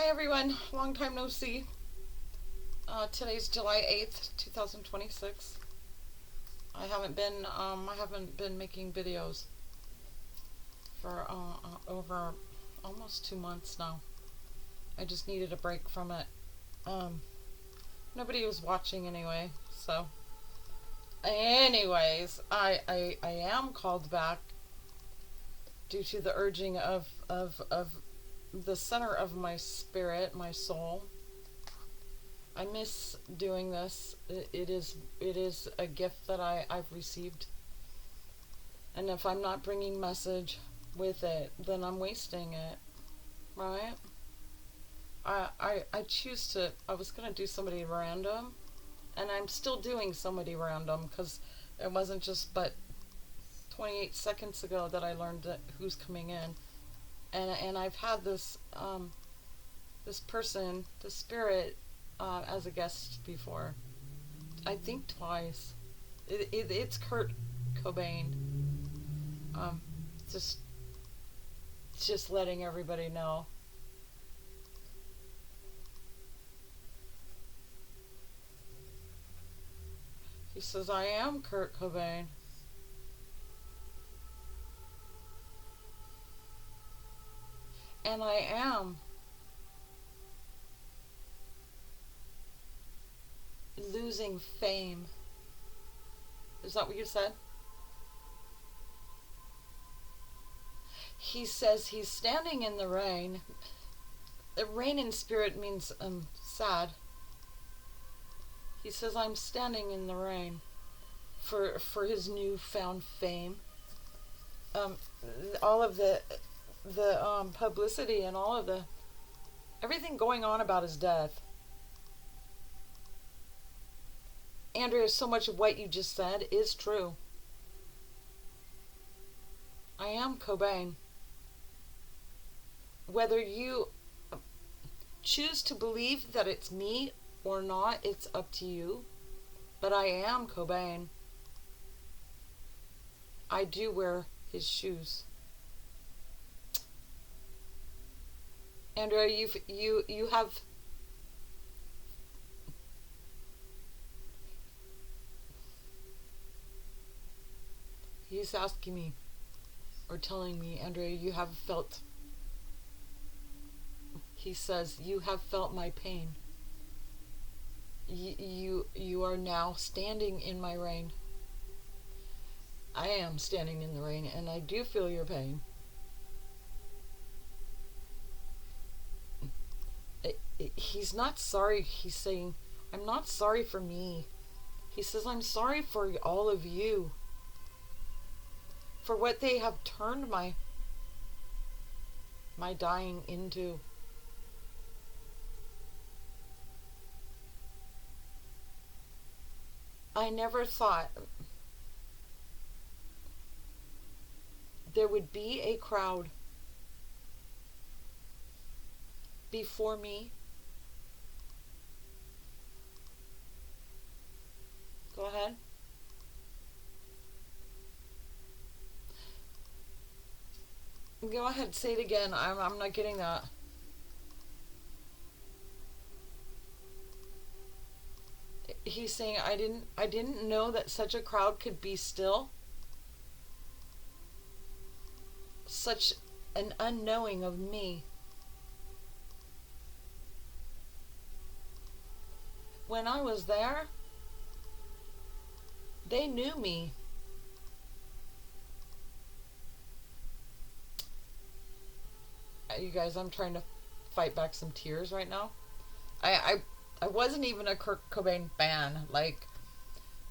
Hi everyone, long time no see. Today's July 8th, 2026. I haven't been making videos for over almost 2 months now. I just needed a break from it. Um, Nobody was watching anyway, so. Anyways, I am called back due to the urging of the center of my spirit, my soul. I miss doing this. It is a gift that I've received, and if I'm not bringing message with it, then I'm wasting it, right? I choose to. I was gonna do somebody random, and I'm still doing somebody random because it wasn't just but 28 seconds ago that I learned that who's coming in, and I've had this person, the spirit, as a guest before. I think twice. It's Kurt Cobain. Um, just just letting everybody know. He says, "I am Kurt Cobain." And I am losing fame. Is that what you said? He says he's standing in the rain. The rain in spirit means sad. He says, "I'm standing in the rain for his newfound fame." Um, all of the publicity and all of the everything going on about his death. Andrea, so much of what you just said is true. I am Cobain. Whether you choose to believe that it's me or not, it's up to you. But I am Cobain. I do wear his shoes. Andrea, you have. He's asking me or telling me, Andrea, you have felt. He says you have felt my pain. You are now standing in my rain. I am standing in the rain, and I do feel your pain. He's not sorry. He's saying, "I'm not sorry for me." He says, "I'm sorry for all of you, for what they have turned my dying into." I never thought there would be a crowd before me. Go ahead. Go ahead, say it again. I'm not getting that. He's saying I didn't know that such a crowd could be still. Such an unknowing of me. When I was there, they knew me. You guys, I'm trying to fight back some tears right now. I I, I wasn't even a Kurt Cobain fan. Like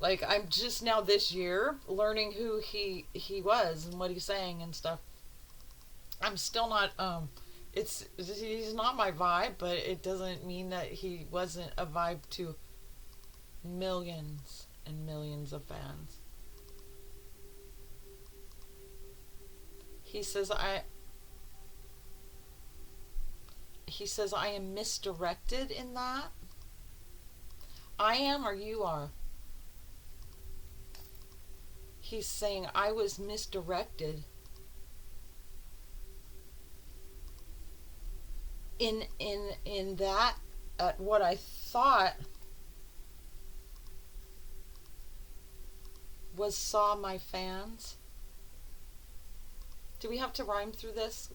I'm just now this year learning who he was and what he sang and stuff. I'm still not it's he's not my vibe, but it doesn't mean that he wasn't a vibe to millions and millions of fans. He says I am misdirected in that. I am or you are. He's saying I was misdirected in that, at what I thought was saw my fans. Do we have to rhyme through this?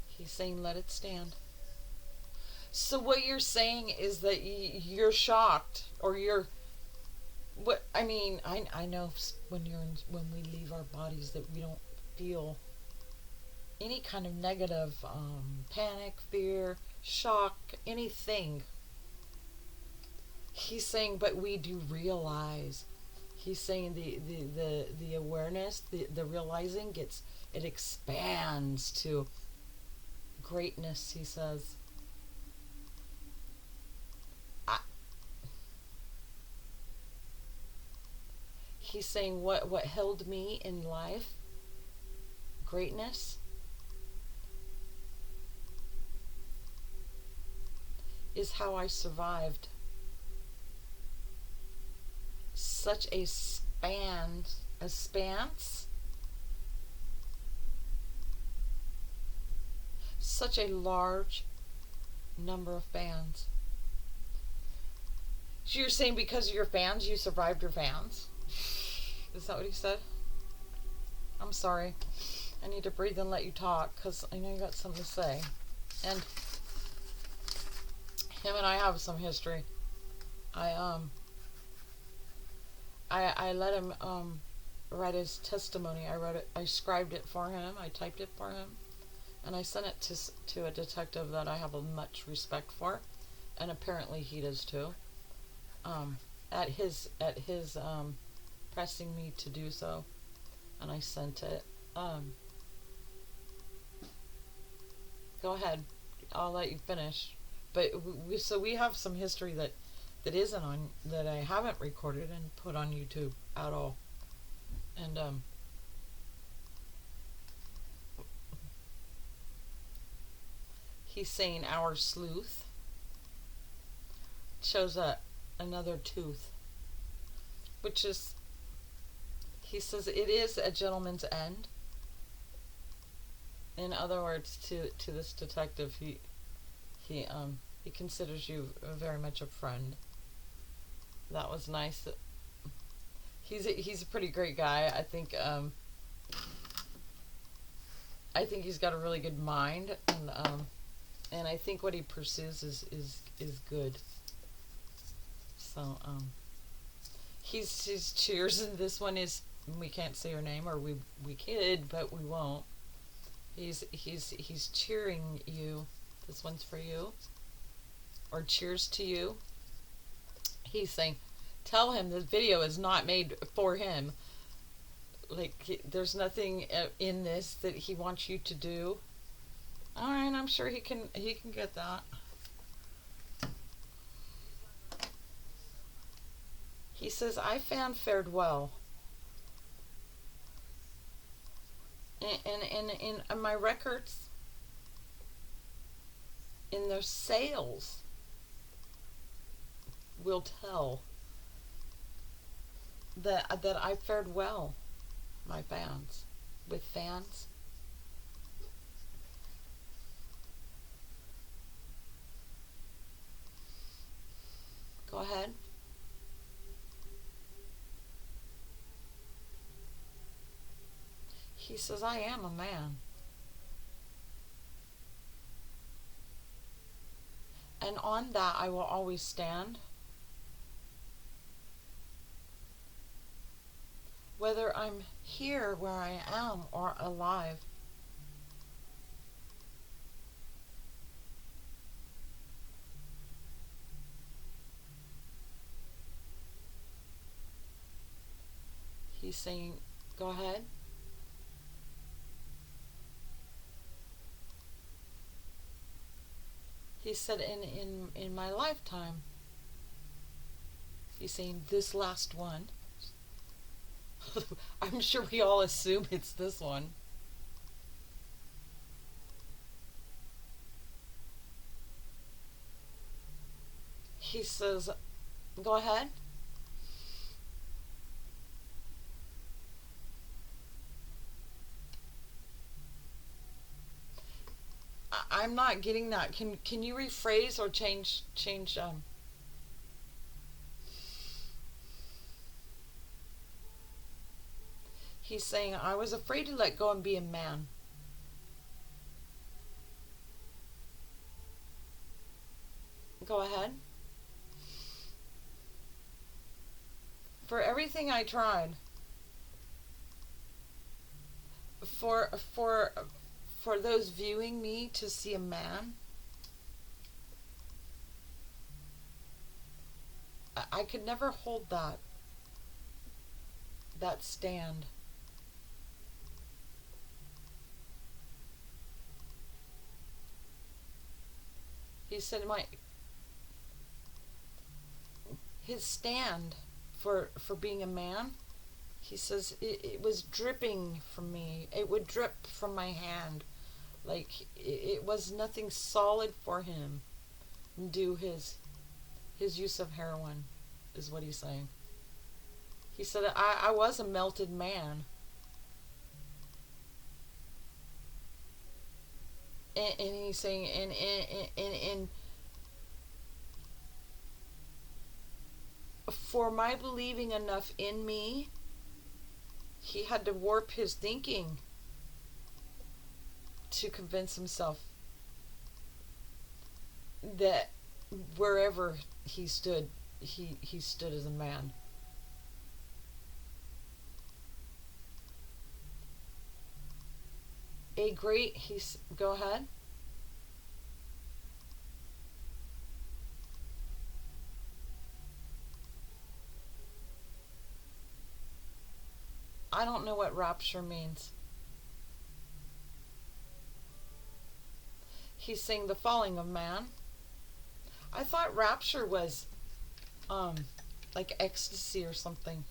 He's saying let it stand. So what you're saying is that you're shocked, or you're, what I mean, I know when we leave our bodies that we don't feel any kind of negative panic, fear, shock, anything. He's saying, but we do realize. He's saying the awareness, the realizing it expands to greatness, he says. He's saying what held me in life, greatness, is how I survived such a spans, such a large number of fans. So you're saying because of your fans, you survived your fans? Is that what he said? I'm sorry. I need to breathe and let you talk, because I know you got something to say. And him and I have some history. I let him write his testimony. I wrote it. I scribed it for him. I typed it for him, and I sent it to a detective that I have a much respect for, and apparently he does too. At his pressing me to do so, and I sent it. Go ahead. I'll let you finish. But we have some history that isn't on, that I haven't recorded and put on YouTube at all. And he's saying our sleuth shows another tooth, which is, he says, it is a gentleman's end. In other words, to this detective, he considers you very much a friend. That was nice. He's a pretty great guy. I think he's got a really good mind, and I think what he pursues is good. So he's cheers, and this one is, we can't say her name, or we could, but we won't. He's cheering you. This one's for you. Or cheers to you. He's saying, tell him this video is not made for him. Like, there's nothing in this that he wants you to do. Alright, I'm sure he can get that. He says, I fared well. And in my records, in their sales, will tell that I fared well, my fans, with fans. Go ahead. He says, I am a man. And on that I will always stand. Whether I'm here where I am or alive. He's saying, go ahead. He said, in my lifetime, he's saying this last one. I'm sure we all assume it's this one. He says, go ahead. I'm not getting that. Can you rephrase or change? He's saying, I was afraid to let go and be a man. Go ahead. For everything I tried, for for for those viewing me to see a man, I could never hold that stand. He said his stand for being a man, he says it was dripping from me. It would drip from my hand. Like it was nothing solid for him. Do his use of heroin is what he's saying. He said I was a melted man. And he's saying and for my believing enough in me, he had to warp his thinking to convince himself that wherever he stood, he stood as a man. Go ahead. I don't know what rapture means. He's saying the falling of man. I thought rapture was like ecstasy or something.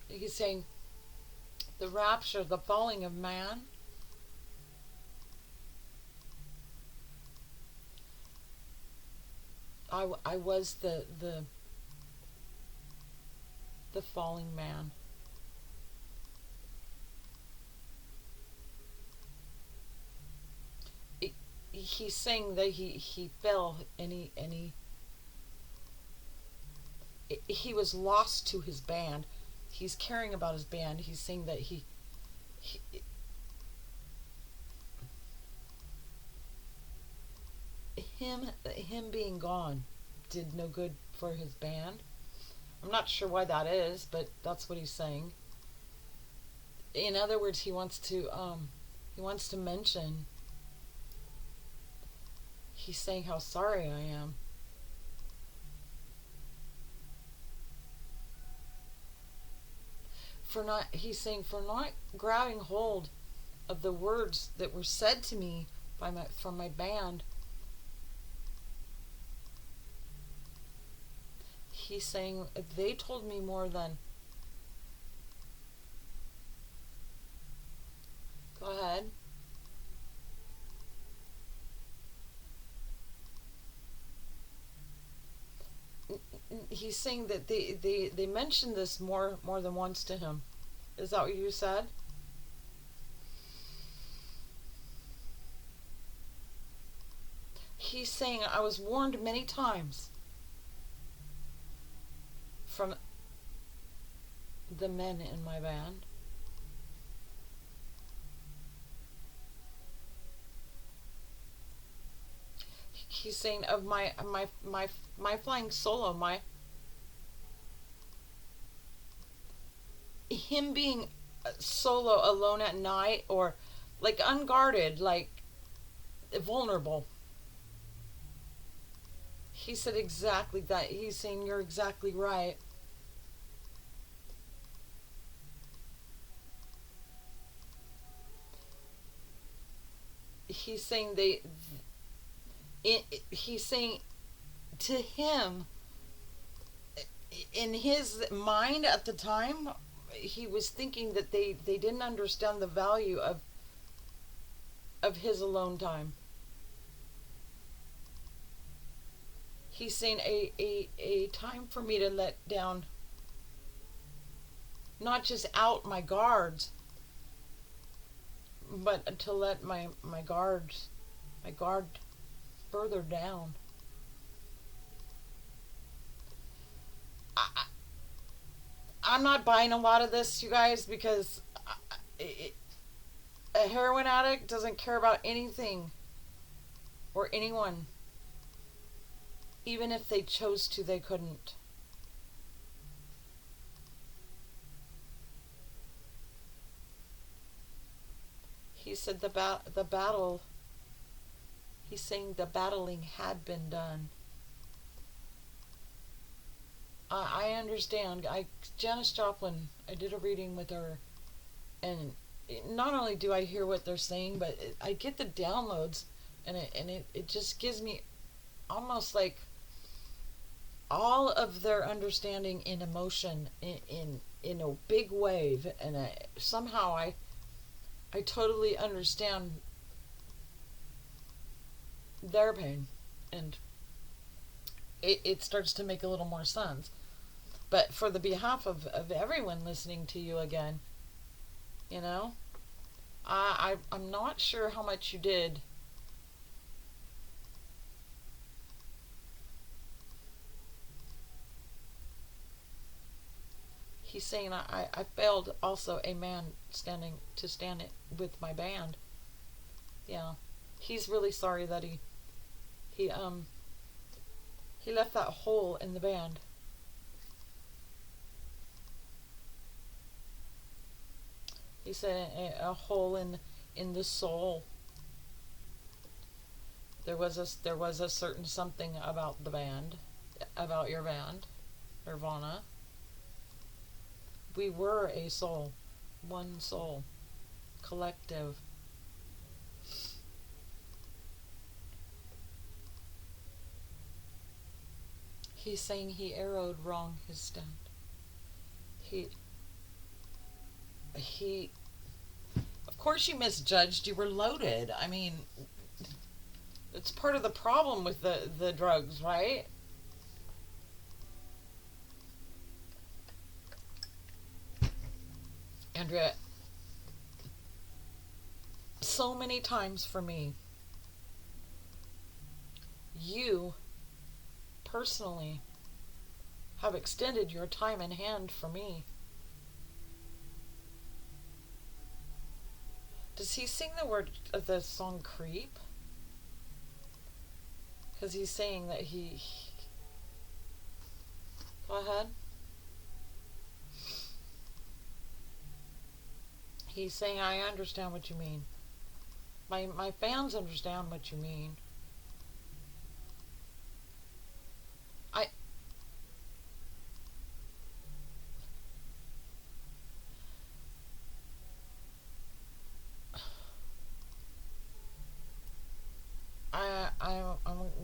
He's saying the rapture, the falling of man. I was the falling man. He's saying that he fell and he was lost to his band. He's caring about his band. He's saying that he him being gone did no good for his band. I'm not sure why that is, but that's what he's saying. In other words, he wants to mention, he's saying how sorry I am. He's saying for not grabbing hold of the words that were said to me from my band. He's saying they told me more than. Go ahead. He's saying that they mentioned this more than once to him. Is that what you said? He's saying I was warned many times from the men in my band. He's saying of my flying solo, him being solo alone at night, or like unguarded, like vulnerable. He said exactly that. He's saying you're exactly right. He's saying he's saying to him, in his mind at the time, he was thinking that they didn't understand the value of his alone time. He's saying a time for me to let down, not just out my guards, but to let my guard further down. I, I'm not buying a lot of this, you guys, because a heroin addict doesn't care about anything or anyone. Even if they chose to, they couldn't. He said the battle. He's saying the battling had been done. I understand. Janis Joplin. I did a reading with her, and not only do I hear what they're saying, but I get the downloads, and it just gives me almost like all of their understanding in emotion in a big wave, and somehow I totally understand their pain, and it starts to make a little more sense. But for the behalf of everyone listening to you again, you know, I'm not sure how much you did. He's saying I failed also a man stand it with my band. Yeah. He's really sorry that he he left that hole in the band. He said a hole in the soul. There was a certain something about the band, about your band, Nirvana. We were a soul, one soul, collective. He's saying he arrowed wrong his stand. He, of course you misjudged. You were loaded. I mean, it's part of the problem with the drugs, right? Andrea, so many times for me, you personally have extended your time and hand for me. Does he sing the word of the song Creep? Because he's saying that he... Go ahead. He's saying, I understand what you mean. My fans understand what you mean.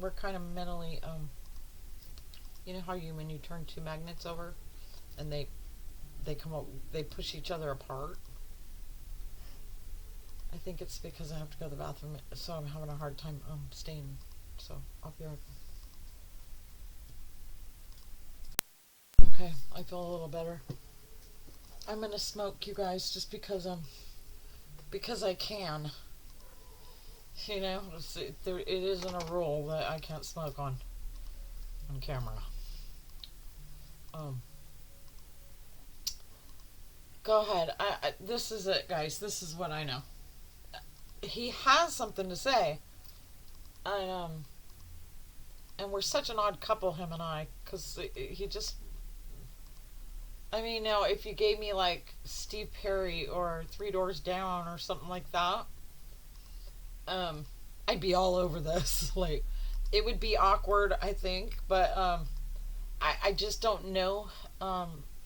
We're kind of mentally, you know how when you turn two magnets over, and they come up, they push each other apart. I think it's because I have to go to the bathroom, so I'm having a hard time staying. So I'll be right back. Okay, I feel a little better. I'm gonna smoke, you guys, just because I can. You know, it isn't a rule that I can't smoke on camera. Go ahead. This is it, guys. This is what I know. He has something to say, and we're such an odd couple, him and I, because he just. I mean, now if you gave me like Steve Perry or Three Doors Down or something like that, I'd be all over this. Like, it would be awkward, I think, but I just don't know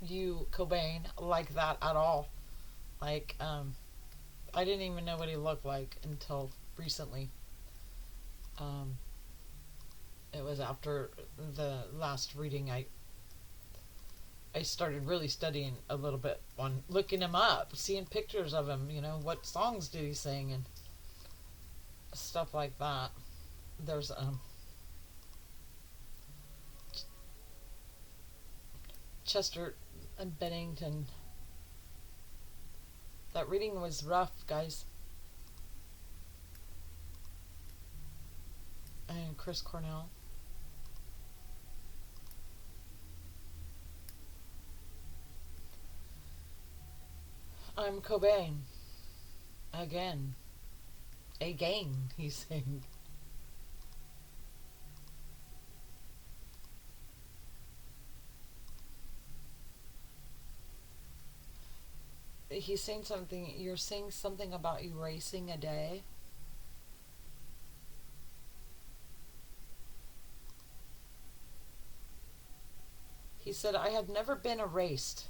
you, Cobain, like that at all. Like, I didn't even know what he looked like until recently. It was after the last reading I started really studying a little bit on looking him up, seeing pictures of him, you know, what songs did he sing and stuff like that. There's Chester and Bennington. That reading was rough, guys. and Chris Cornell. I'm Cobain. Again. Again, he's saying. He's saying something. You're saying something about erasing a day. He said, I had never been erased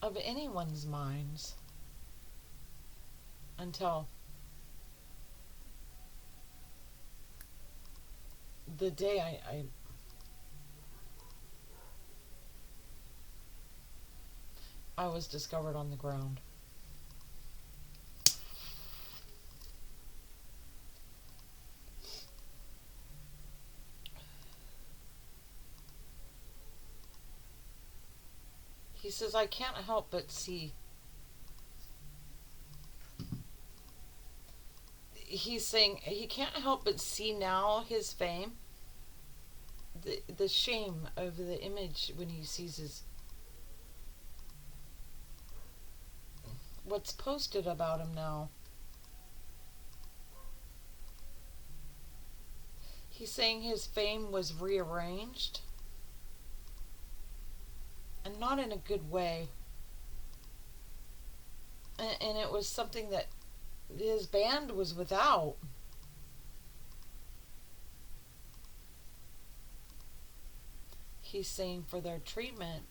of anyone's minds until the day I was discovered on the ground. He says, I can't help but see. He's saying he can't help but see now his fame, the shame of the image when he sees his what's posted about him now. He's saying his fame was rearranged, and not in a good way. And it was something that his band was without. He's saying for their treatment.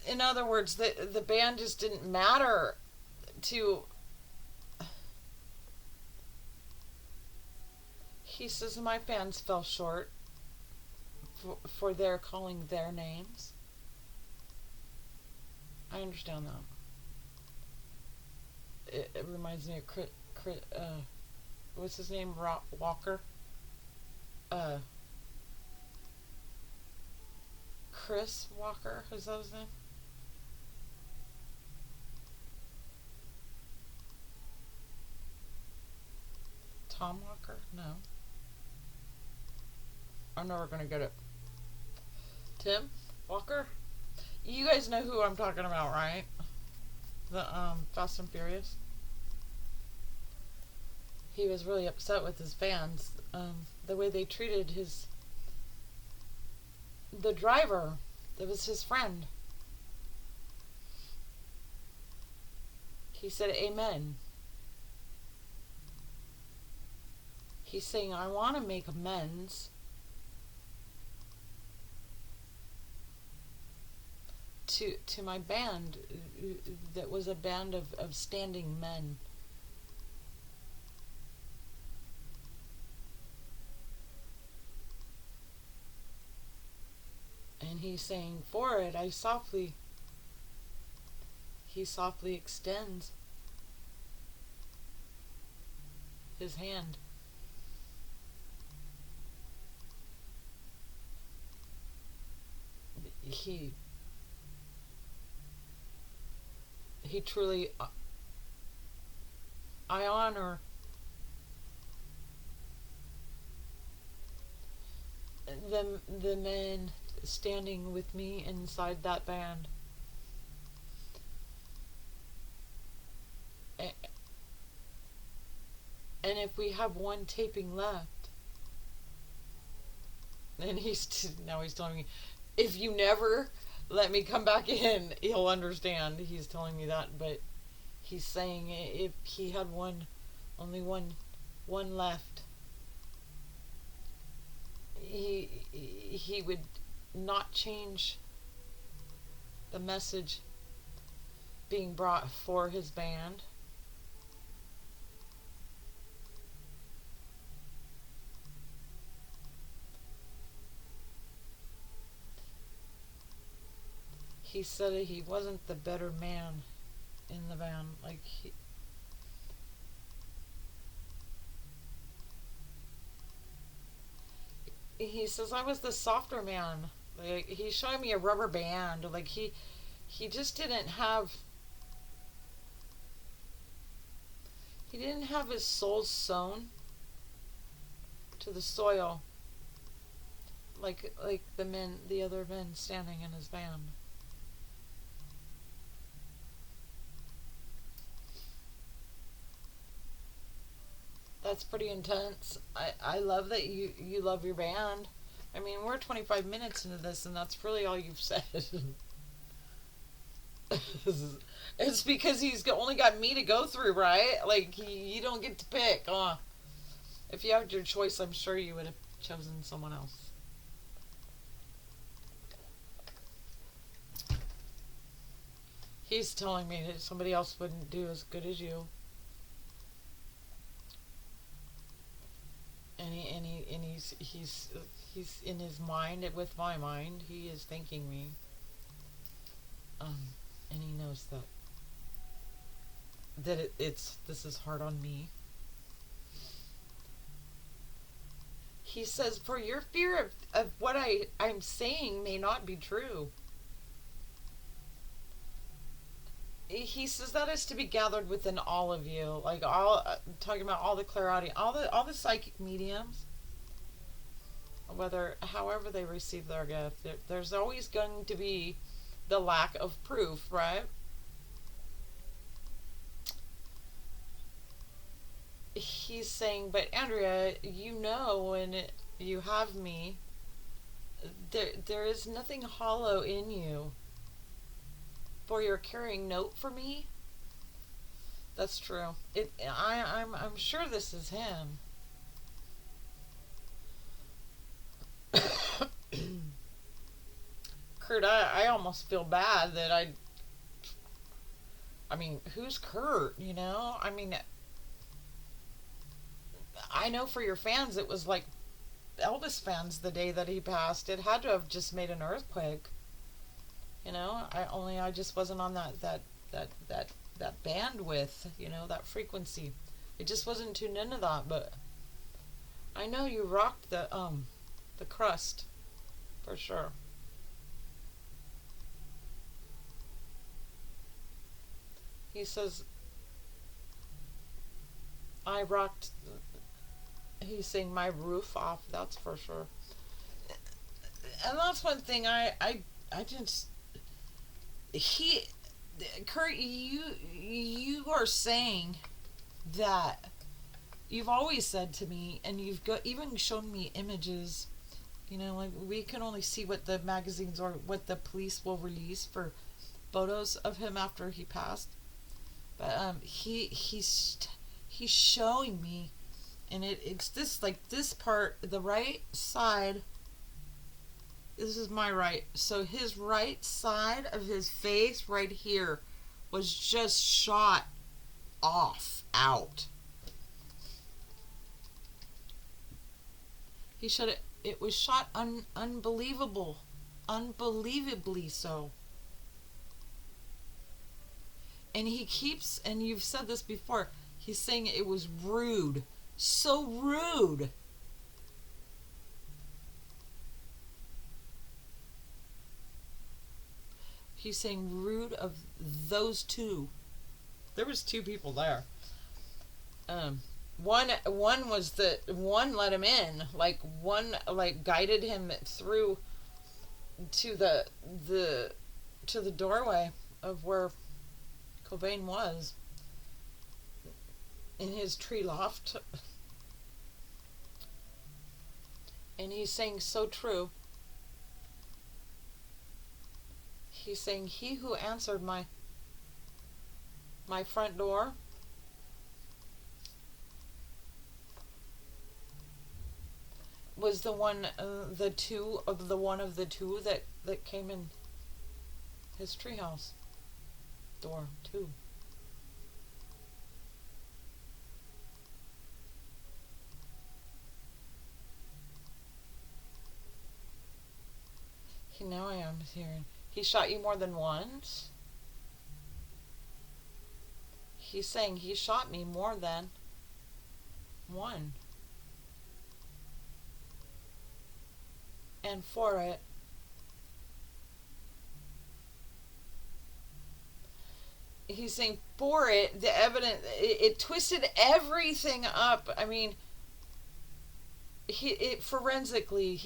In other words, the band just didn't matter to. He says my fans fell short for their calling their names. I understand that. It reminds me of what's his name? Walker? Chris Walker? Is that his name? Tom Walker? No. I'm never going to get it. Tim Walker? You guys know who I'm talking about, right? The Fast and Furious. He was really upset with his fans. The way they treated the driver that was his friend. He said, Amen. He's saying, I want to make amends to my band that was a band of standing men. And he's saying, for it, he softly extends his hand. He truly, I honor the men standing with me inside that band. And if we have one taping left, and now he's telling me, if you never let me come back in, he'll understand. He's telling me that, but he's saying if he had only one left, he would not change the message being brought for his band. He said he wasn't the better man in the band. Like he says I was the softer man. Like he's showing me a rubber band. Like He just didn't have his soul sown to the soil like the other men standing in his band. That's pretty intense. I love that you love your band. I mean, we're 25 minutes into this, and that's really all you've said. It's because he's only got me to go through, right? Like, you don't get to pick. If you had your choice, I'm sure you would have chosen someone else. He's telling me that somebody else wouldn't do as good as you. And he's in his mind with my mind. He is thanking me. And he knows that this is hard on me. He says, for your fear of what I'm saying may not be true. He says that is to be gathered within all of you, like talking about all the clairaudience, all the psychic mediums, however they receive their gift. There's always going to be the lack of proof, right? He's saying, but Andrea, when you have me, there is nothing hollow in you. For your carrying note for me. That's true. I'm sure this is him. Kurt, I almost feel bad that I mean, who's Kurt, I mean, I know for your fans it was like Elvis fans the day that he passed. It had to have just made an earthquake. I just wasn't on that bandwidth, that frequency. It just wasn't tuned into that, but I know you rocked the crust for sure. He says I rocked, he's saying my roof off, that's for sure. And that's one thing I just Kurt, you are saying that you've always said to me, and you've even shown me images, like we can only see what the magazines or what the police will release for photos of him after he passed, but he's showing me, and it's this, like, this part, the right side. This is my right. So his right side of his face right here was just shot out. He shot it. It was shot unbelievably so. And he keeps, and you've said this before, he's saying it was rude. So rude. He's saying rude of those two. There was two people there. One was one let him in, like one like guided him through to the doorway of where Cobain was in his tree loft. And he's saying so true. He's saying he who answered my front door was the one, the one of the two that came in his treehouse door too. Now I am hearing. He shot you more than once? He's saying he shot me more than one. And for it, he's saying for it, the evidence, it twisted everything up. I mean, forensically,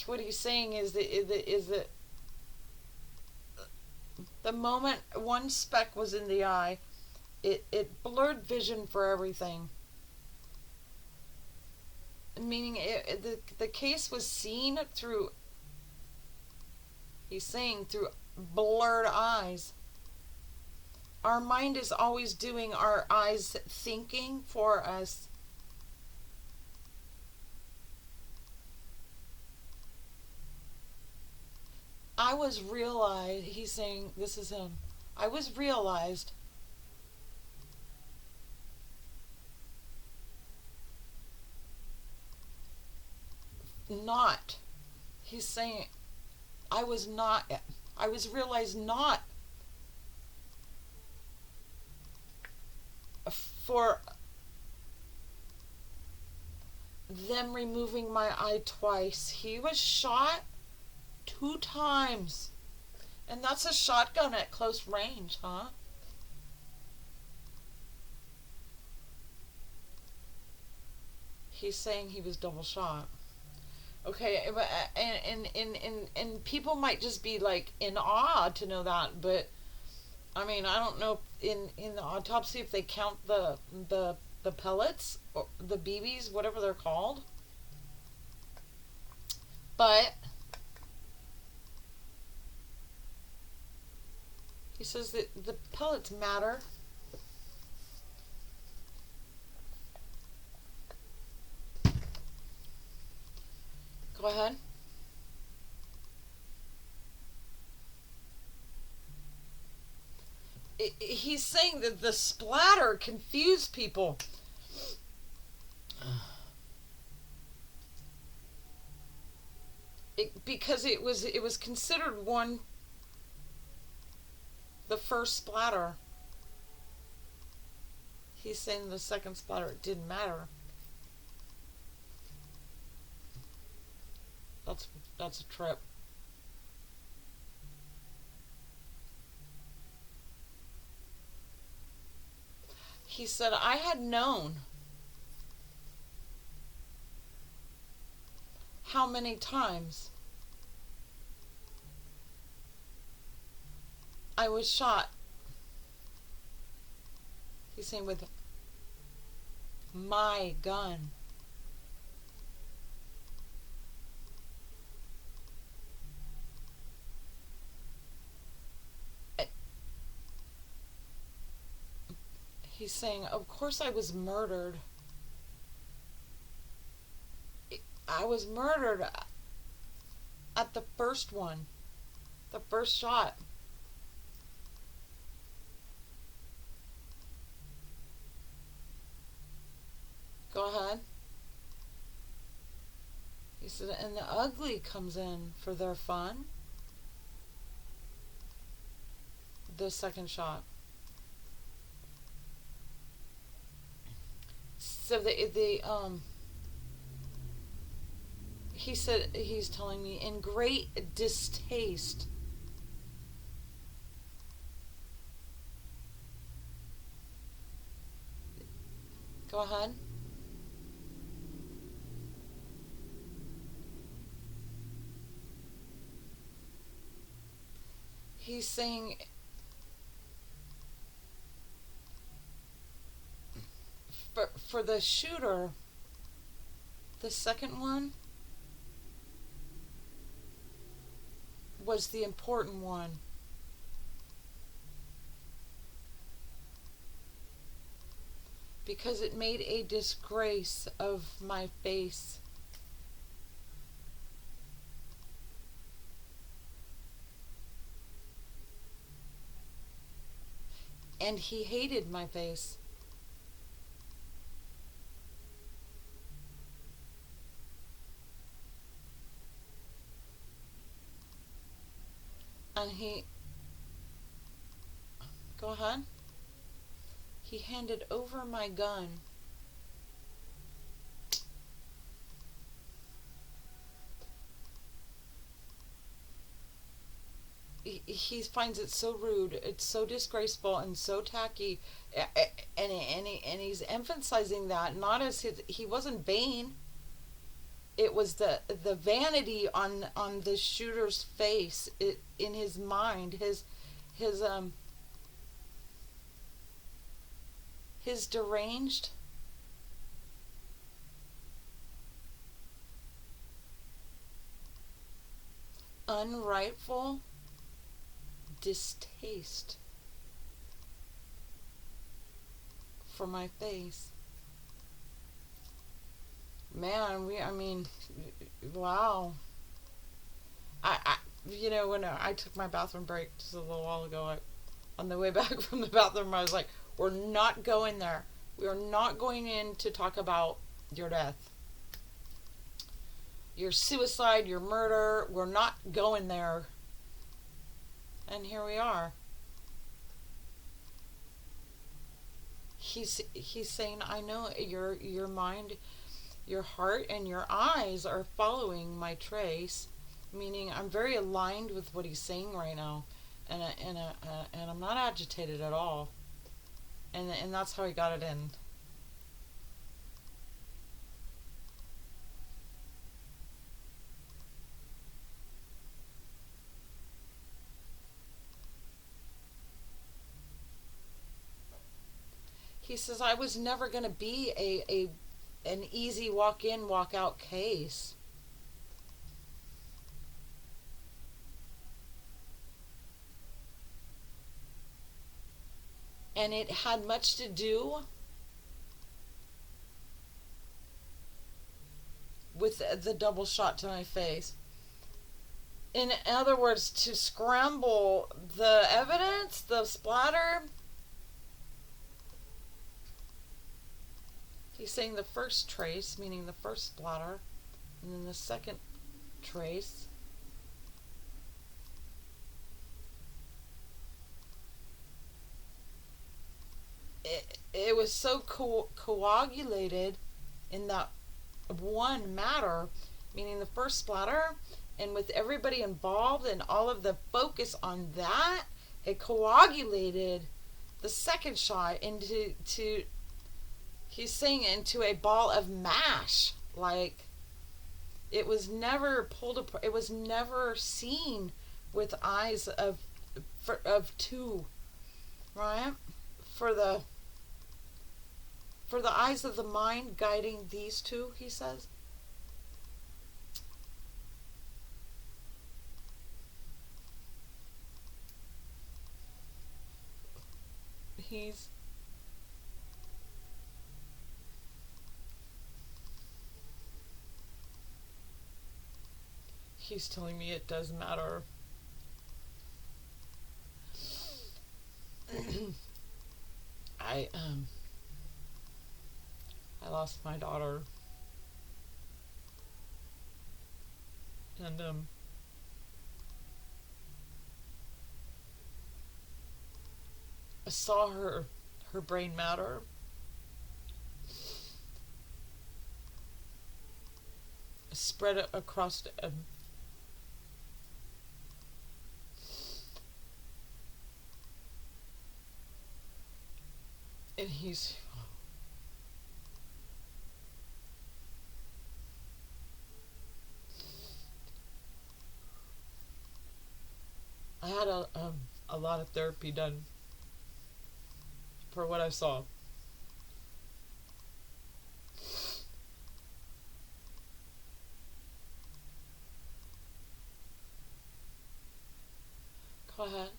what he's saying is that the moment one speck was in the eye, it blurred vision for everything. Meaning the case was seen through, he's saying, through blurred eyes. Our mind is always doing our eyes thinking for us. He's saying, this is him. I was realized not. He's saying, I was realized not for them removing my eye twice. He was shot 2 times. And that's a shotgun at close range, huh? He's saying he was double shot. Okay, and people might just be like in awe to know that, but I mean, I don't know in the autopsy if they count the pellets or the BBs, whatever they're called. But he says that the pellets matter. Go ahead. He's saying that the splatter confused people. Because it was considered the first splatter. He's saying the second splatter, it didn't matter. That's a trip. He said, I had known how many times I was shot. He's saying with my gun. He's saying, of course I was murdered. I was murdered at the first one. The first shot. Go ahead. He said, and the ugly comes in for their fun. The second shot. So he said, he's telling me, in great distaste. Go ahead. He's saying, for the shooter, the second one was the important one. Because it made a disgrace of my face. And he hated my face. And go ahead. He handed over my gun. he finds it so rude, it's so disgraceful and so tacky, and he's emphasizing that not as he wasn't vain. It was the vanity on the shooter's face, in his mind, his his deranged, unrightful distaste for my face. Man, I mean, wow. I when I took my bathroom break just a little while ago, on the way back from the bathroom, I was like, we're not going there. We are not going in to talk about your death, your suicide, your murder. We're not going there. And here we are. He's saying, I know your mind, your heart, and your eyes are following my trace, meaning I'm very aligned with what he's saying right now, and I'm not agitated at all, and that's how he got it in. He says I was never going to be a an easy walk in, walk out case. And it had much to do with the double shot to my face. In other words, to scramble the evidence, the splatter. He's saying the first trace, meaning the first splatter, and then the second trace. It was so coagulated in that one matter, meaning the first splatter, and with everybody involved and all of the focus on that, it coagulated the second shot into he's saying into a ball of mash. Like, it was never pulled apart. It was never seen with eyes of two, right? For the eyes of the mind guiding these two, he says. He's telling me it does matter. I lost my daughter, and I saw her brain matter spread across and he's I had a lot of therapy done for what I saw. Go ahead.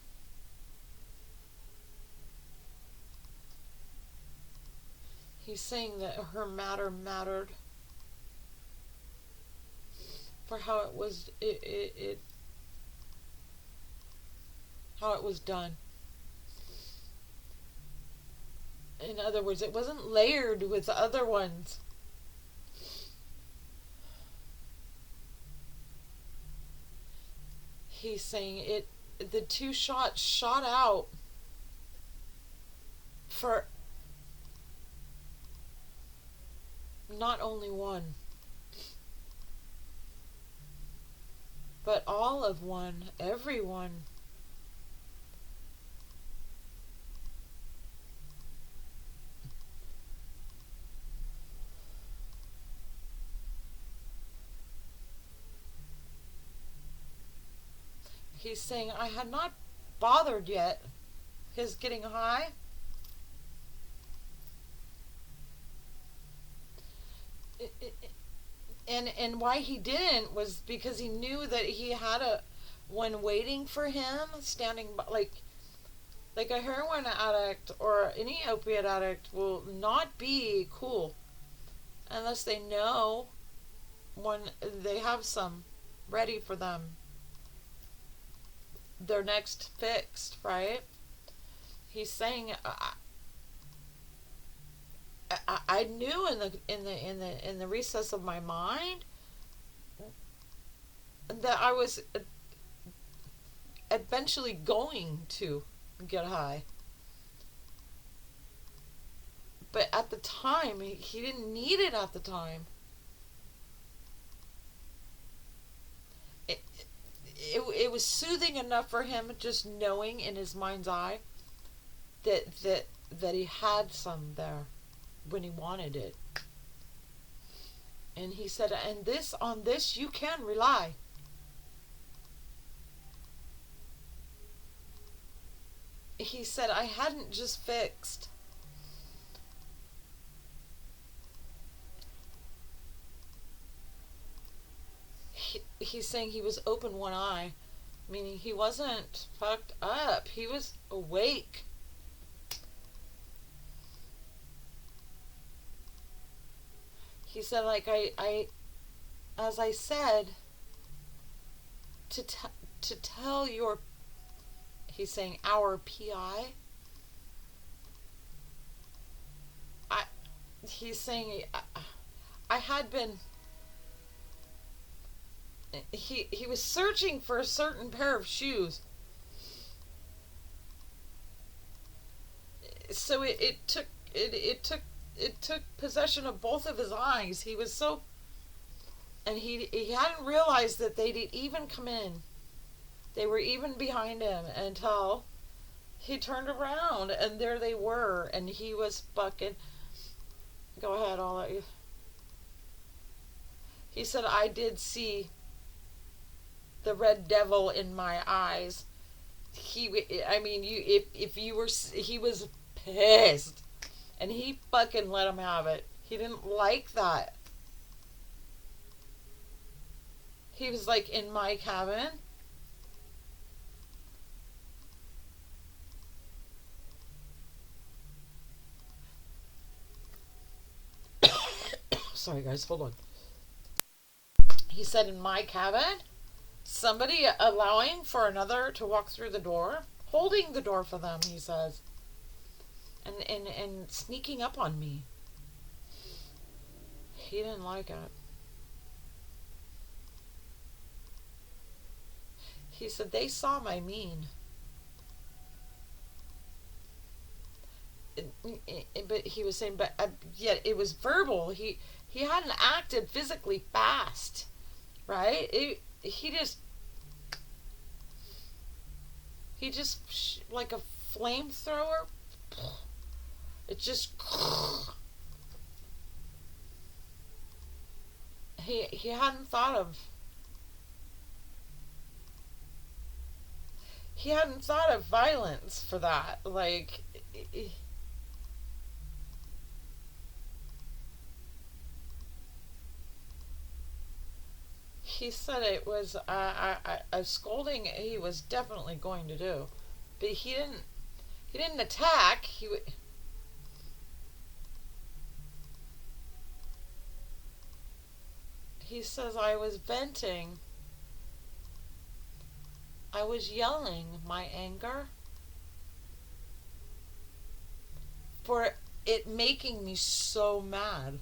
He's saying that her matter mattered for how it was how it was done. In other words, it wasn't layered with the other ones. He's saying the two shots shot out for not only one, but all of one, everyone. He's saying I had not bothered yet his getting high. And why he didn't was because he knew that he had a one waiting for him, standing by, like a heroin addict or any opiate addict will not be cool unless they know when they have some ready for them, their next fixed, right? He's saying I knew in the recess of my mind that I was eventually going to get high. But at the time, he didn't need it at the time. It was soothing enough for him just knowing in his mind's eye that he had some there when he wanted it. And he said, and on this you can rely. He said, I hadn't just fixed. He's saying he was open one eye, meaning he wasn't fucked up. He was awake. He said, like I as I said, to tell your, he's saying our PI. He's saying I had been. He was searching for a certain pair of shoes. So it took possession of both of his eyes. He was so, and he hadn't realized that they'd even come in. They were even behind him until he turned around and there they were, and he was bucking. Go ahead, I'll let you. He said, I did see the red devil in my eyes. If you were, he was pissed, and he fucking let him have it. He didn't like that. He was like, in my cabin. Sorry guys, hold on. He said, in my cabin, somebody allowing for another to walk through the door, holding the door for them, he says, and sneaking up on me. He didn't like it. He said, they saw my mean. But he was saying, but yet it was verbal. He hadn't acted physically fast, right? He just like a flamethrower. It just he hadn't thought of violence for that. Like he said it was a scolding he was definitely going to do, but he didn't attack. He says, I was venting. I was yelling my anger for it making me so mad.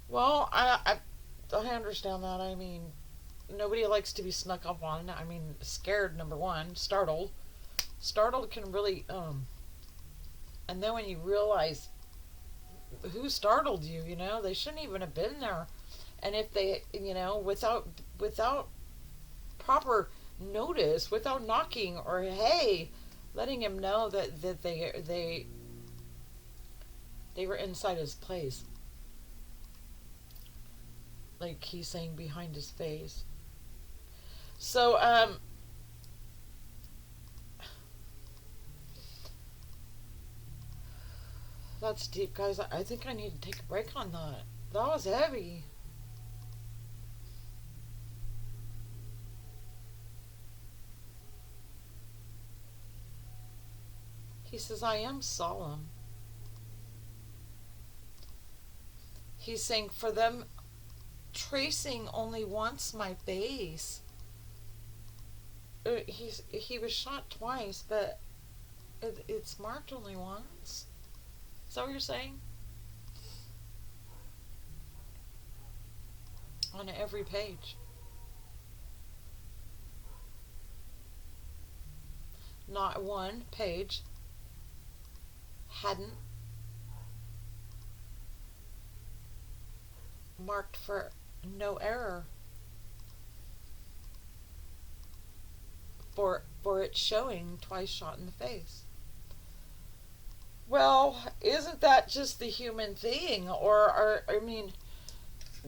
Well, I understand that. I mean, nobody likes to be snuck up on. I mean, scared, number one. Startled. Startled can really, and then when you realize who startled you, they shouldn't even have been there. And if they, without proper notice, without knocking or, hey, letting him know that they were inside his place. Like he's saying, behind his face. So, That's deep, guys. I think I need to take a break on that. That was heavy. He says, I am solemn. He's saying, for them tracing only once my face. He was shot twice, but it's marked only once. Is that what you're saying? On every page. Not one page hadn't marked for no error. For it showing twice shot in the face. Well, isn't that just the human thing? I mean,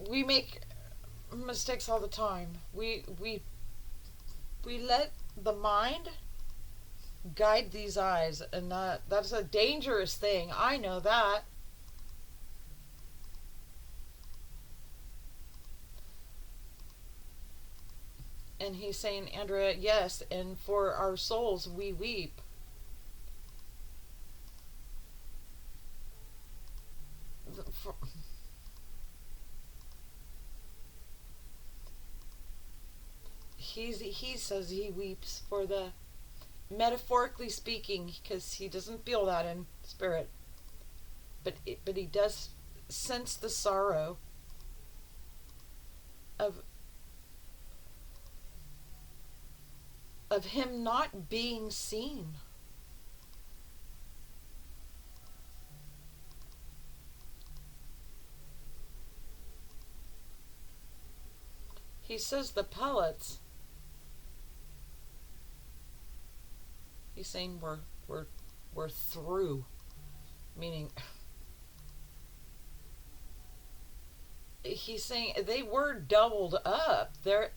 we make mistakes all the time. We let the mind guide these eyes, and that's a dangerous thing. I know that. And he's saying, Andrea, yes, and for our souls we weep. He says he weeps for the, metaphorically speaking, because he doesn't feel that in spirit, but he does sense the sorrow of him not being seen. He says the pellets, he's saying we're through, meaning he's saying they were doubled up. There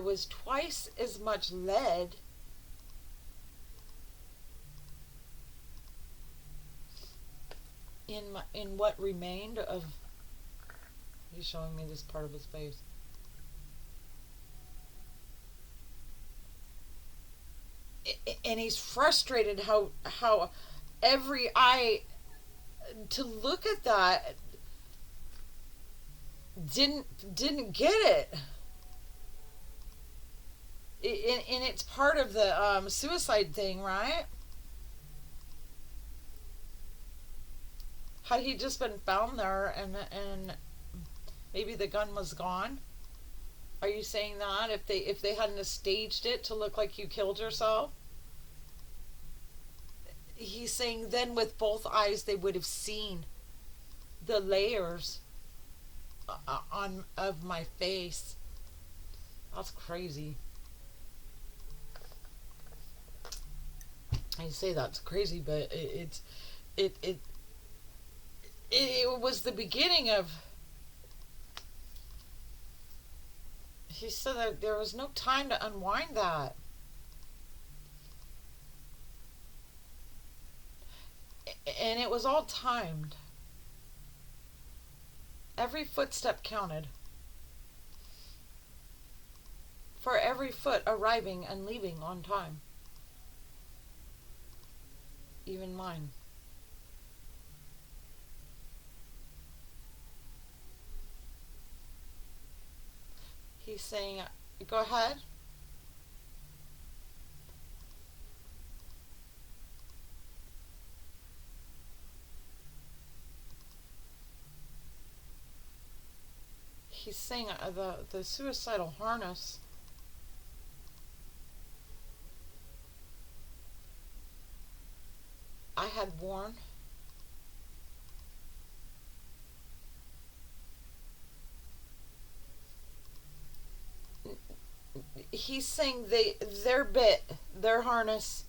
was twice as much lead in what remained of. He's showing me this part of his face. And he's frustrated how every eye to look at that didn't get it. And it's part of the suicide thing, right? Had he just been found there and maybe the gun was gone? Are you saying that if they hadn't staged it to look like you killed yourself? He's saying then with both eyes they would have seen the layers of my face. That's crazy. I say that's crazy, but it was the beginning of. He said that there was no time to unwind that. And it was all timed. Every footstep counted. For every foot arriving and leaving on time. Even mine. He's saying, go ahead. He's saying the suicidal harness. I had worn. He's saying their bit, their harness.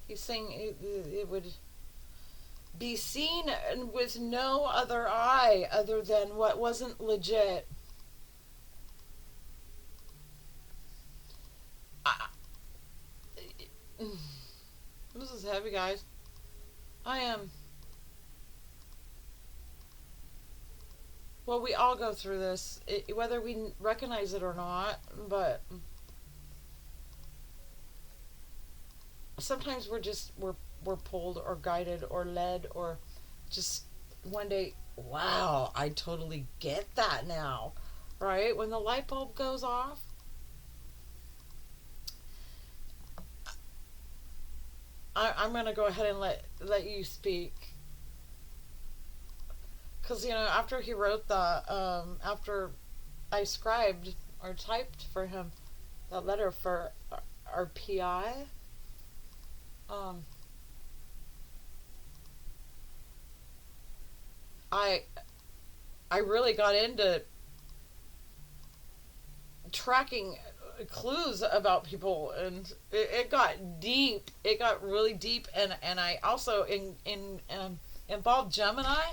He's saying it would be seen with no other eye other than what wasn't legit. I, this is heavy, guys. I am. Well, we all go through this, whether we recognize it or not, but sometimes we're pulled or guided or led, or just one day, wow, I totally get that now, right? When the light bulb goes off. I'm gonna go ahead and let you speak, because after he wrote the after I scribed or typed for him that letter for our PI, um, I I really got into tracking clues about people, and it got deep. It got really deep, and I also involved Gemini.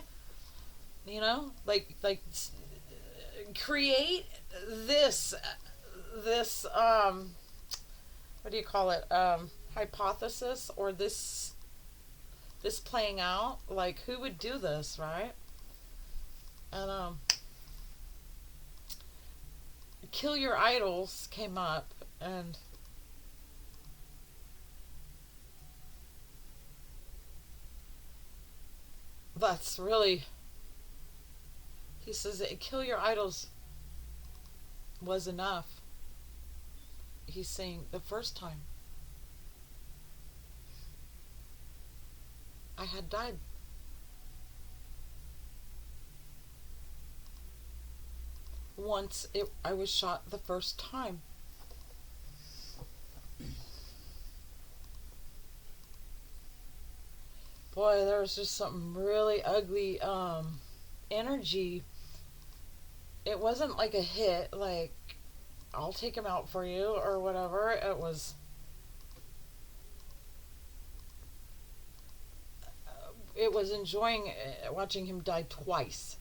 Like create this what do you call it, hypothesis, or this playing out, like who would do this, right? And kill your idols came up, and that's really, he says that kill your idols was enough. He's saying the first time I had died. Once I was shot the first time. Boy, there was just something really ugly energy. It wasn't like a hit, like I'll take him out for you or whatever. It was enjoying watching him die twice.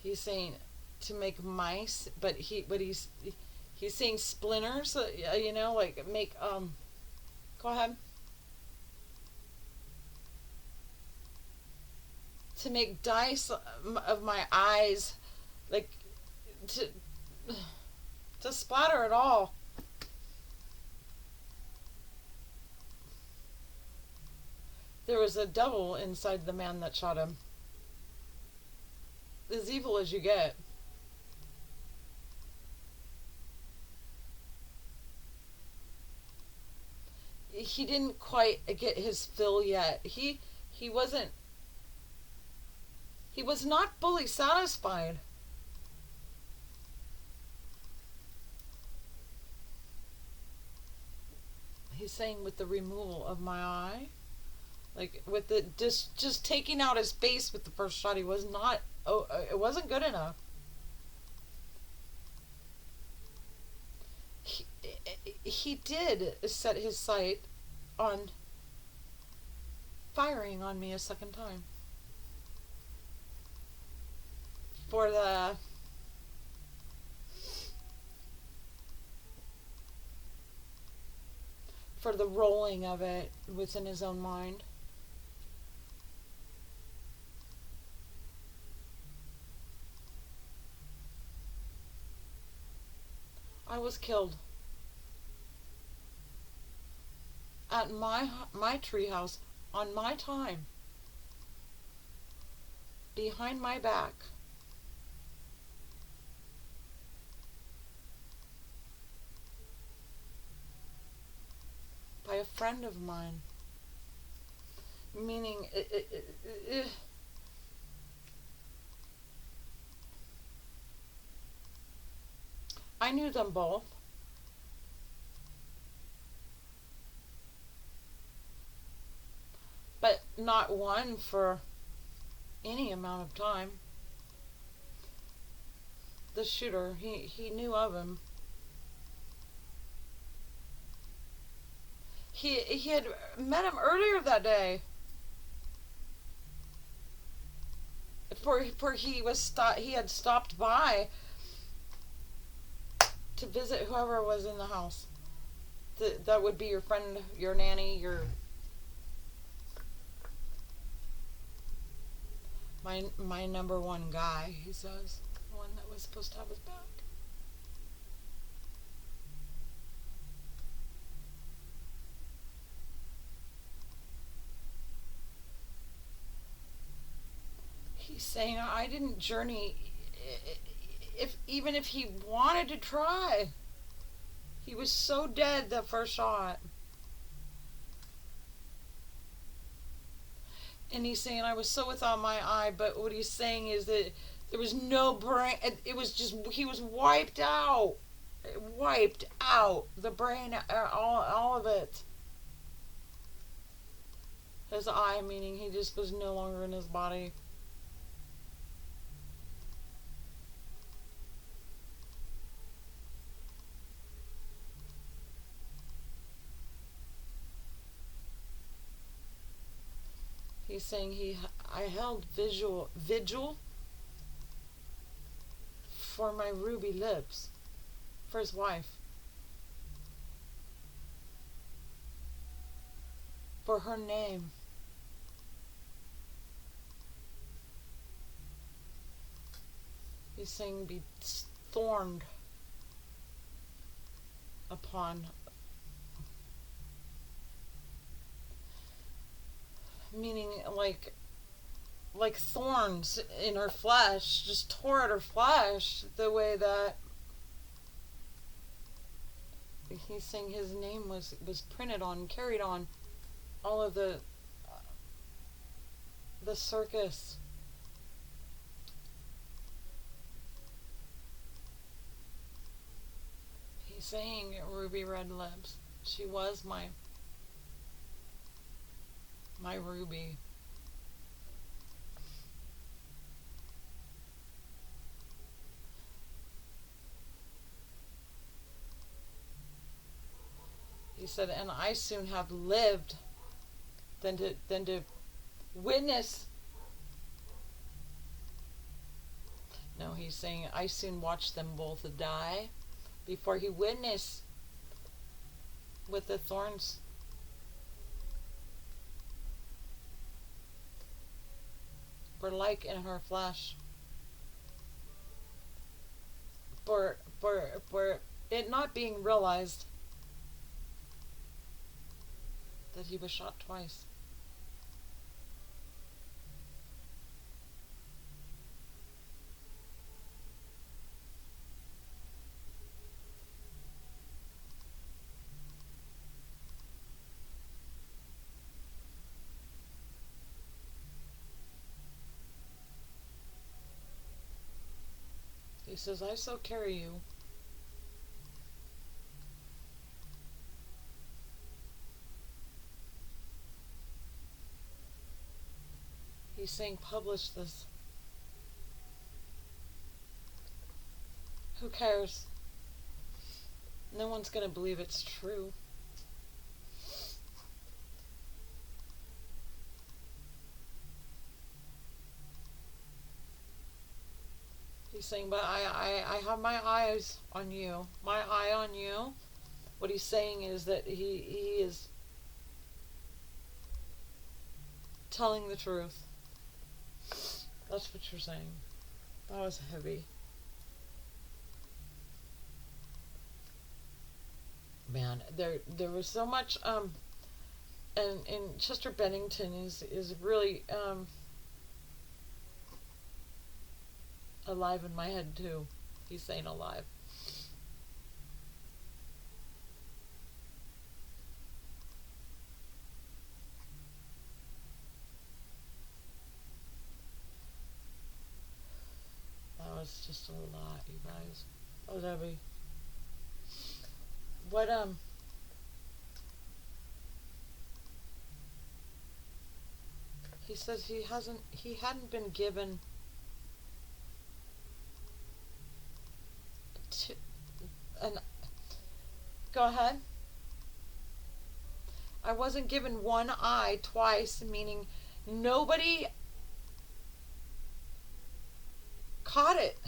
He's saying to make mice, but he's saying splinters. Like make Go ahead. To make dice of my eyes, like to splatter it all. There was a devil inside the man that shot him. As evil as you get. He didn't quite get his fill yet. He was not fully satisfied. He's saying with the removal of my eye, like with the just taking out his face with the first shot, he was not. Oh, it wasn't good enough. He did set his sight on firing on me a second time for the rolling of it within his own mind. I was killed at my treehouse on my time, behind my back. By a friend of mine. Meaning, I knew them both. But not one for any amount of time. The shooter, he knew of him. He had met him earlier that day. For he had stopped by to visit whoever was in the house. That would be your friend, your nanny, my number one guy, he says. The one that was supposed to have his back. He's saying I didn't journey, even if he wanted to try. He was so dead the first shot. And he's saying I was so without my eye, but what he's saying is that there was no brain. It was just, he was wiped out. Wiped out. The brain, all of it. His eye, meaning he just was no longer in his body. He's saying I held vigil for my ruby lips, for his wife, for her name. He's saying be thorned upon, meaning like thorns in her flesh, just tore at her flesh, the way that he's saying his name was printed on, carried on all of the circus. He's saying ruby red lips. She was my ruby. He said, and I soon have lived than to witness. No, he's saying I soon watched them both die before he witnessed with the thorns were like in her flesh. For it not being realized that he was shot twice. He says, I so carry you. He's saying, publish this. Who cares? No one's going to believe it's true. He's saying, but I have my eyes on you. My eye on you. What he's saying is that he is telling the truth. That's what you're saying. That was heavy. Man, there was so much and Chester Bennington is really alive in my head too. He's saying alive. That was just a lot, you guys. That was heavy. What he says he hadn't been given to go ahead. I wasn't given one eye twice, meaning nobody caught it.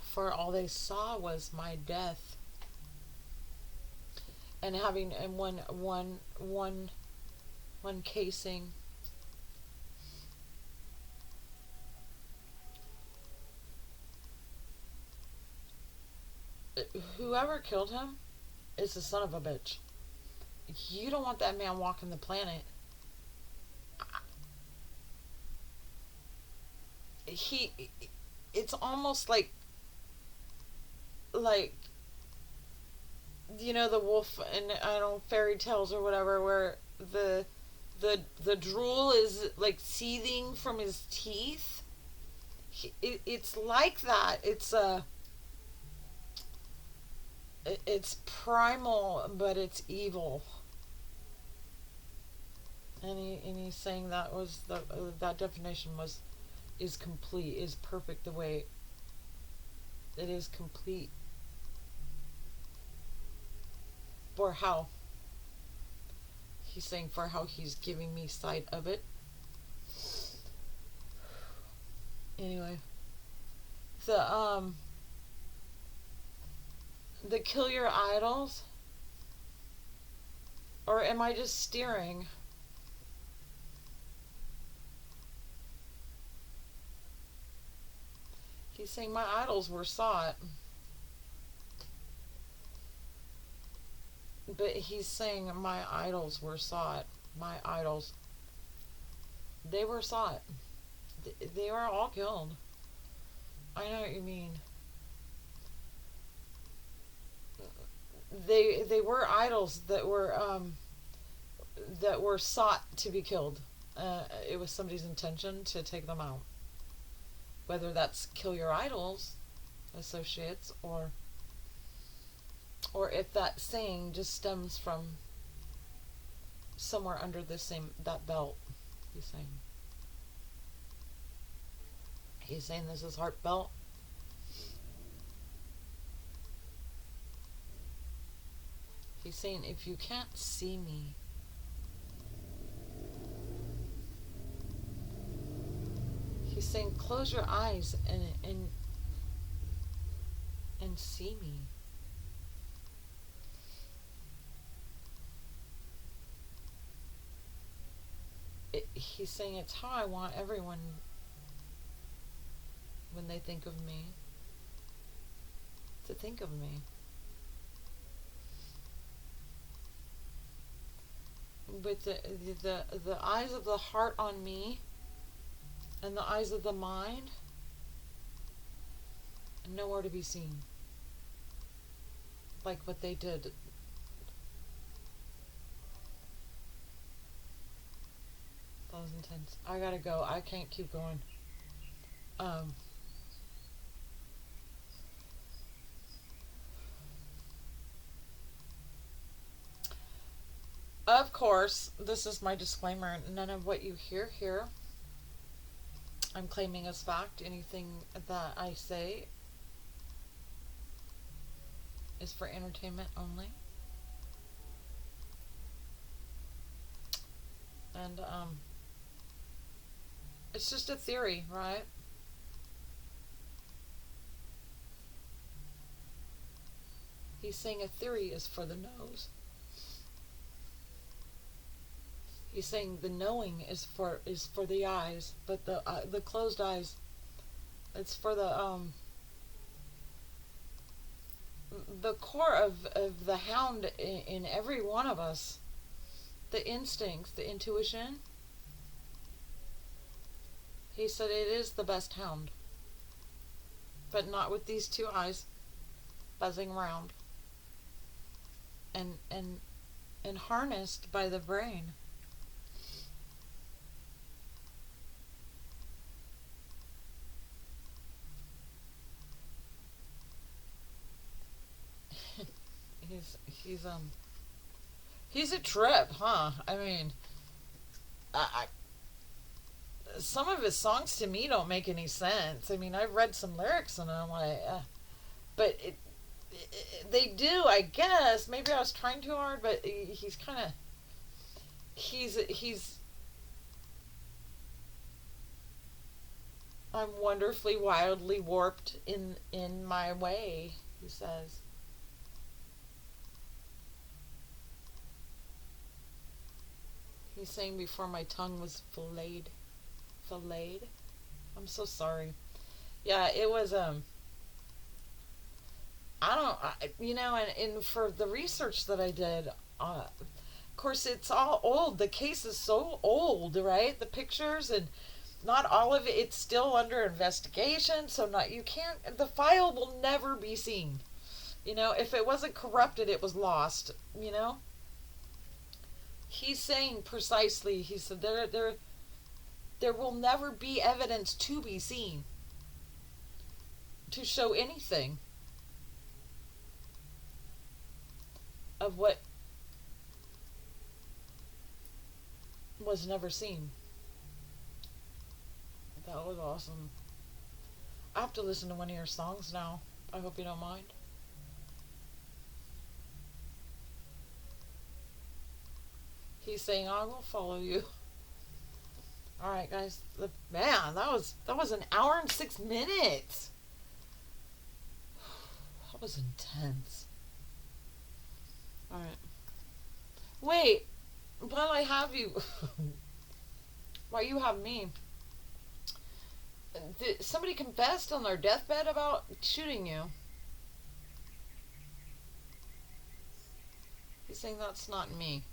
For all they saw was my death. And having one casing. Whoever killed him is a son of a bitch. You don't want that man walking the planet. It's almost like you know, the wolf and I don't know, fairy tales or whatever, where the drool is like seething from his teeth. It's like that. It's primal, but it's evil. And he's saying that was that definition is complete, is perfect the way it is complete. For how he's saying, for how he's giving me sight of it. Anyway, the kill your idols, or am I just steering? He's saying my idols were sought. But he's saying my idols were sought. My idols. They were sought. They were all killed. I know what you mean. They were idols that were sought to be killed. It was somebody's intention to take them out. Whether that's kill your idols, associates, or if that saying just stems from somewhere under that belt. He's saying this is heart belt. He's saying if you can't see me, he's saying close your eyes and see me. He's saying it's how I want everyone, when they think of me, to think of me. With the eyes of the heart on me and the eyes of the mind, nowhere to be seen. Like what they did. That was intense. I gotta go. I can't keep going. Of course, this is my disclaimer. None of what you hear here I'm claiming as fact. Anything that I say is for entertainment only. And it's just a theory, right? He's saying a theory is for the nose. He's saying the knowing is for the eyes, but the closed eyes, it's for the core of the hound in every one of us. The instincts, the intuition. He said it is the best hound, but not with these two eyes buzzing around and harnessed by the brain. He's a trip, huh? I mean, some of his songs to me don't make any sense. I mean, I've read some lyrics and I'm like, but They do, I guess. Maybe I was trying too hard, but he's kind of he's I'm wonderfully wildly warped in my way, he says. He's saying before my tongue was filleted. I'm so sorry. Yeah, it was I don't and for the research that I did, of course it's all old. The case is so old, right? The pictures and not all of it, it's still under investigation, so not you can't the file will never be seen. If it wasn't corrupted, it was lost, He's saying precisely, he said there will never be evidence to be seen to show anything of what was never seen. That was awesome. I have to listen to one of your songs now. I hope you don't mind. He's saying, I will follow you. Alright, guys. Man, that was an hour and 6 minutes. That was intense. Alright. Wait, while I have you, while you have me, somebody confessed on their deathbed about shooting you. He's saying that's not me.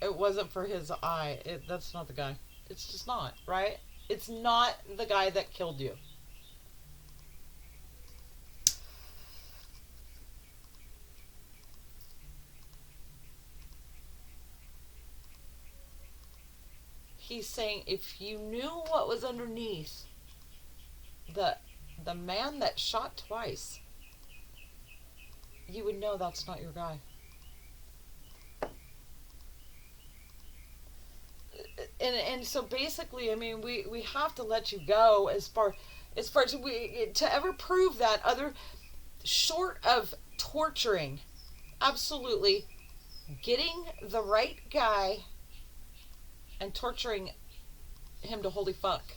It wasn't for his eye. That's not the guy. It's just not, right? It's not the guy that killed you. He's saying if you knew what was underneath the man that shot twice, you would know that's not your guy. And so basically, I mean, we have to let you go as far as we to ever prove that other short of torturing, absolutely getting the right guy and torturing him to holy fuck.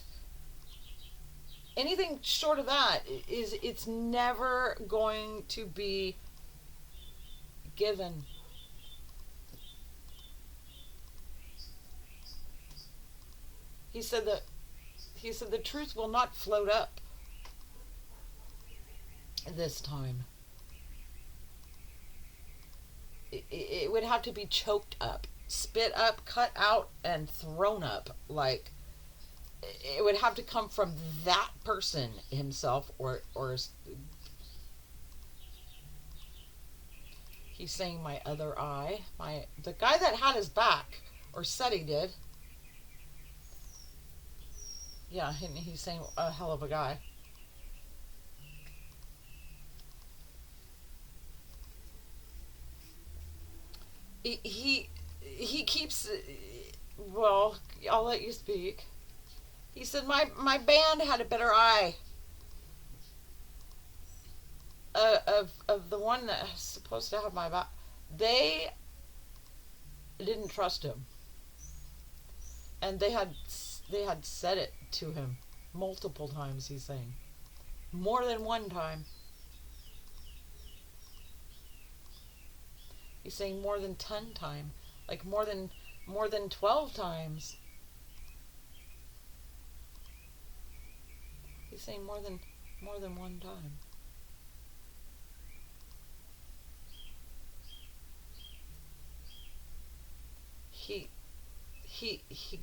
Anything short of that it's never going to be given. He said the truth will not float up this time. It would have to be choked up, spit up, cut out, and thrown up. Like, it would have to come from that person himself, or he's saying my other eye, the guy that had his back, or said he did. Yeah, he's saying a hell of a guy. He keeps, well, I'll let you speak. He said my band had a better eye of the one that's supposed to have my back. They didn't trust him, and they had said it to him multiple times. He's saying more than one time. He's saying more than 10 times, like more than 12 times. He's saying more than one time. He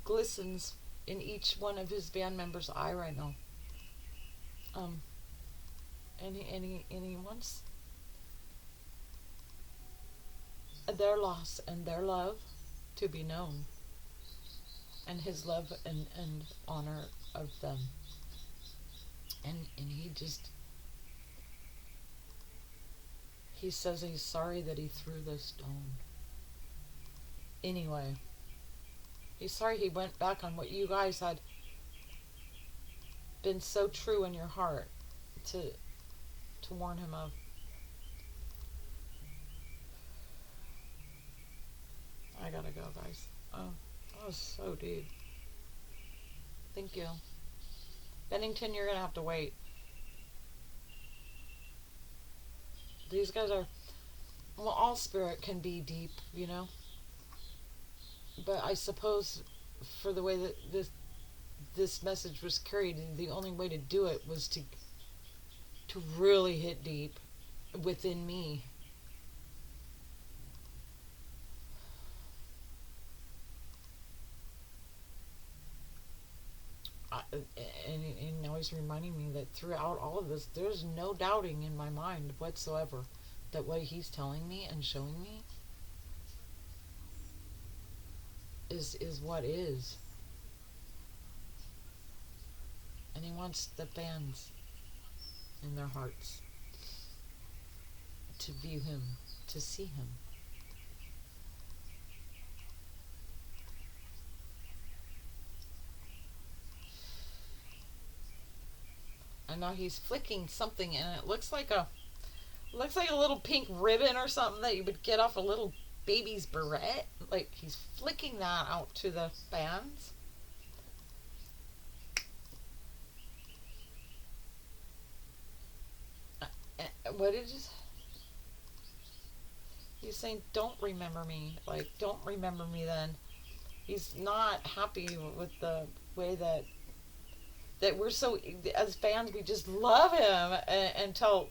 glistens in each one of his band members' eye right now. And he wants their loss and their love to be known, and his love and honor of them. And he says he's sorry that he threw the stone. Anyway, he's sorry he went back on what you guys had been so true in your heart to warn him of. I gotta go, guys. Oh, that was so deep. Thank you. Bennington, you're gonna have to wait. These guys are... Well, all spirit can be deep, you know? But I suppose for the way that this message was carried, the only way to do it was to really hit deep within me. And now he's reminding me that throughout all of this, there's no doubting in my mind whatsoever that what he's telling me and showing me is what is. And he wants the fans in their hearts to view him, to see him. And now he's flicking something, and it looks like a little pink ribbon or something that you would get off a little baby's beret. Like, he's flicking that out to the fans. What did he's saying? Don't remember me. Like, don't remember me then. He's not happy with the way that we're so, as fans, we just love him until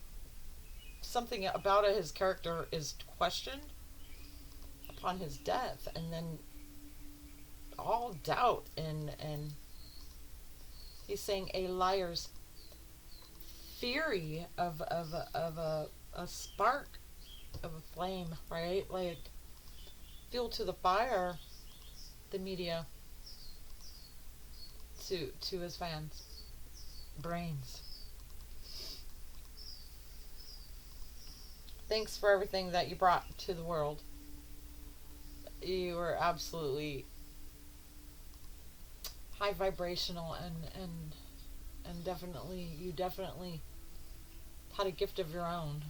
something about his character is questioned upon his death, and then all doubt and he's saying a liar's fury of a spark of a flame, right? Like, fuel to the fire, the media to his fans' brains. Thanks for everything that you brought to the world. You were absolutely high vibrational, and definitely, you definitely had a gift of your own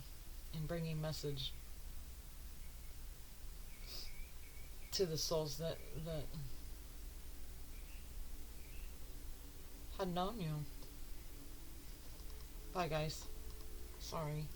in bringing message to the souls that had known you. Bye, guys. Sorry.